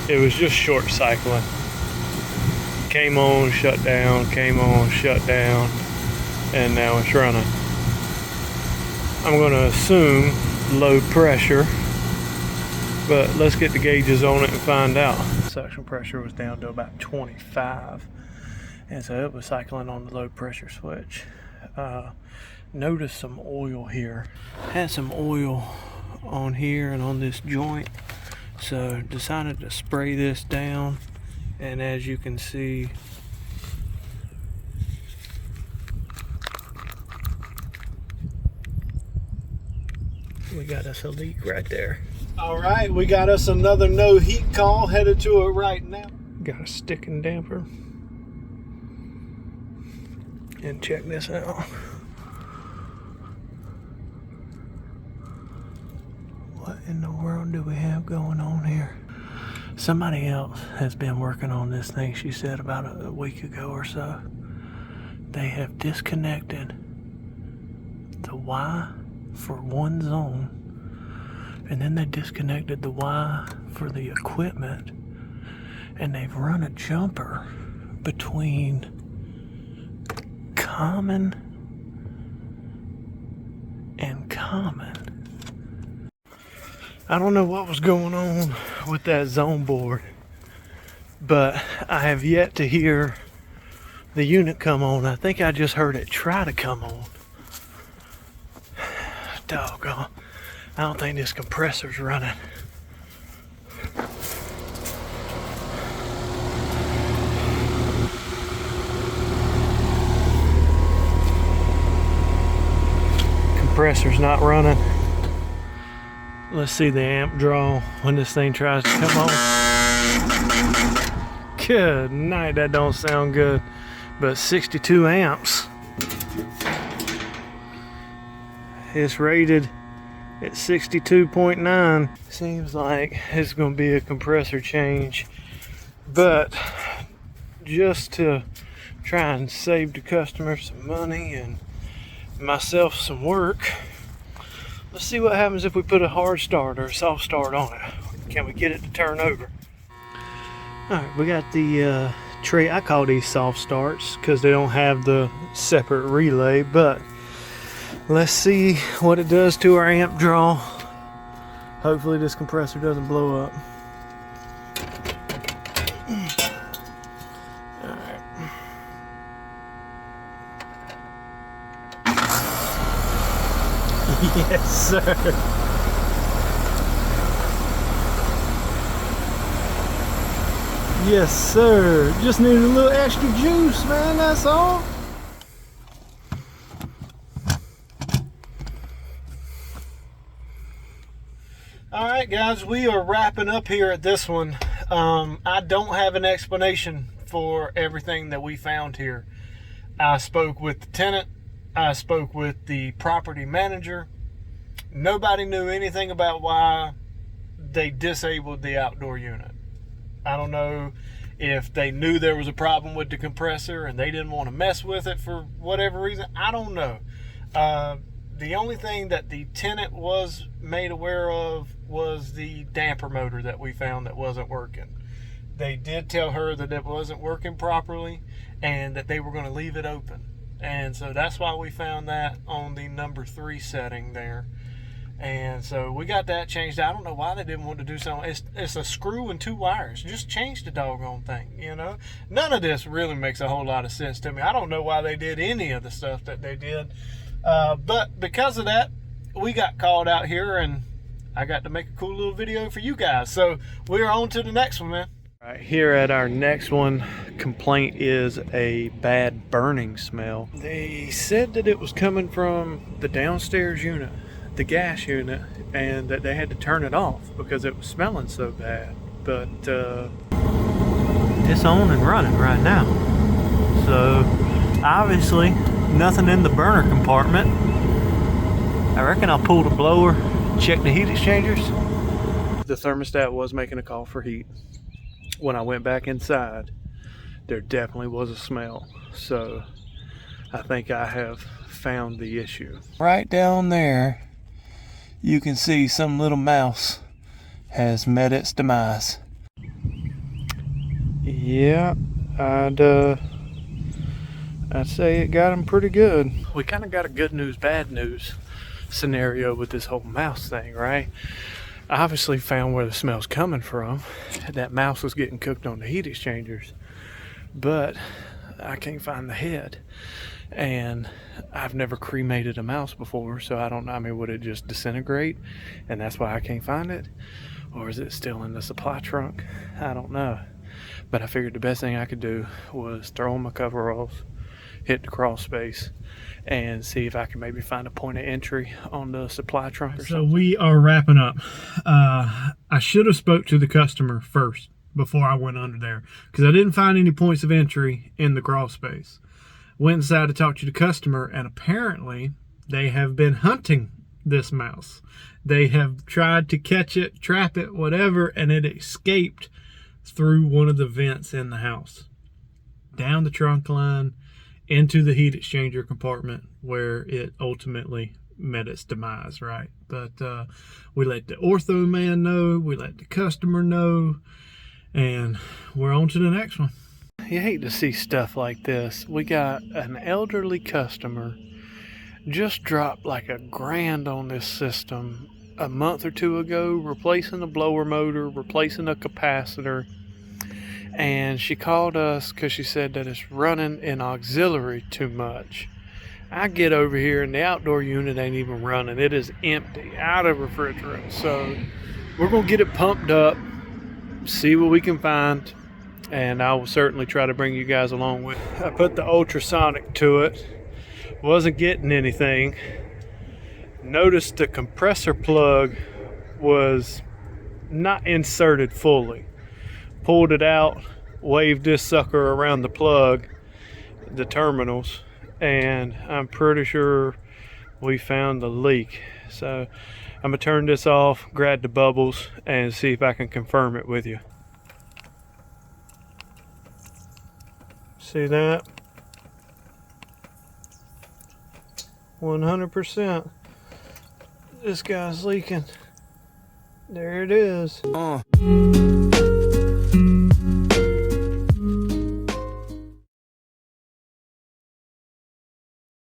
It was just short cycling. Came on, shut down, came on, shut down, and now it's running. I'm going to assume low pressure, but let's get the gauges on it and find out. Suction pressure was down to about 25, and so it was cycling on the low pressure switch. Noticed some oil here. Had some oil on here and on this joint, so decided to spray this down, and as you can see, we got us a leak right there. All right, we got us another no heat call, headed to it right now. Got a sticking damper. And check this out. What in the world do we have going on here? Somebody else has been working on this thing, she said, about a week ago or so. They have disconnected the Y for one zone, and then they disconnected the Y for the equipment, and they've run a jumper between common and common. I don't know what was going on with that zone board, but I have yet to hear the unit come on. I think I just heard it try to come on. Doggone. I don't think this compressor's running. Compressor's not running. Let's see the amp draw when this thing tries to come on. Good night, that don't sound good. But 62 amps. It's rated at 62.9. Seems like it's going to be a compressor change. But just to try and save the customer some money and myself some work, let's see what happens if we put a hard start or a soft start on it. Can we get it to turn over? Alright, we got the tray. I call these soft starts because they don't have the separate relay, but let's see what it does to our amp draw. Hopefully this compressor doesn't blow up. Alright. Yes, sir. Yes, sir. Just need a little extra juice, man, that's all. Alright guys, we are wrapping up here at this one. I don't have an explanation for everything that we found here. I spoke with the tenant. I spoke with the property manager. Nobody knew anything about why they disabled the outdoor unit. I don't know if they knew there was a problem with the compressor and they didn't want to mess with it for whatever reason. I don't know. The only thing that the tenant was made aware of was the damper motor that we found that wasn't working. They did tell her that it wasn't working properly and that they were going to leave it open. And so that's why we found that on the number 3 setting there. And so we got that changed. I don't know why they didn't want to do something. It's a screw and 2 wires. Just change the doggone thing, you know. None of this really makes a whole lot of sense to me. I don't know why they did any of the stuff that they did. But because of that, we got called out here and I got to make a cool little video for you guys. So we're on to the next one, man. All right, here at our next one, complaint is a bad burning smell. They said that it was coming from the downstairs unit, the gas unit, and that they had to turn it off because it was smelling so bad. But it's on and running right now. So obviously nothing in the burner compartment. I reckon I'll pull the blower, check the heat exchangers. The thermostat was making a call for heat. When I went back inside, there definitely was a smell. So I think I have found the issue. Right down there you can see some little mouse has met its demise. Yeah, I'd say it got him pretty good. We kind of got a good news, bad news scenario with this whole mouse thing, right? I obviously found where the smell's coming from. That mouse was getting cooked on the heat exchangers, but I can't find the head. And I've never cremated a mouse before, so I don't know. I mean, would it just disintegrate and that's why I can't find it? Or is it still in the supply trunk? I don't know. But I figured the best thing I could do was throw on my coveralls, hit the crawl space, and see if I can maybe find a point of entry on the supply trunk or something. So we are wrapping up. I should have spoke to the customer first before I went under there, because I didn't find any points of entry in the crawl space. Went inside to talk to the customer, and apparently they have been hunting this mouse. They have tried to catch it, trap it, whatever, and it escaped through one of the vents in the house, down the trunk line, into the heat exchanger compartment, where it ultimately met its demise, right? But we let the ortho man know, we let the customer know, and we're on to the next one. You hate to see stuff like this. We got an elderly customer just dropped like $1,000 on this system a month or two ago, replacing a blower motor, replacing a capacitor. And she called us because she said that it's running in auxiliary too much. I get over here and the outdoor unit ain't even running. It is empty, out of refrigerant. So we're going to get it pumped up, see what we can find, and I will certainly try to bring you guys along with it. I put the ultrasonic to it. Wasn't getting anything. Noticed the compressor plug was not inserted fully. Pulled it out, waved this sucker around the plug, the terminals, and I'm pretty sure we found the leak. So I'm gonna turn this off, grab the bubbles, and see if I can confirm it with you. See that? 100%. This guy's leaking. There it is.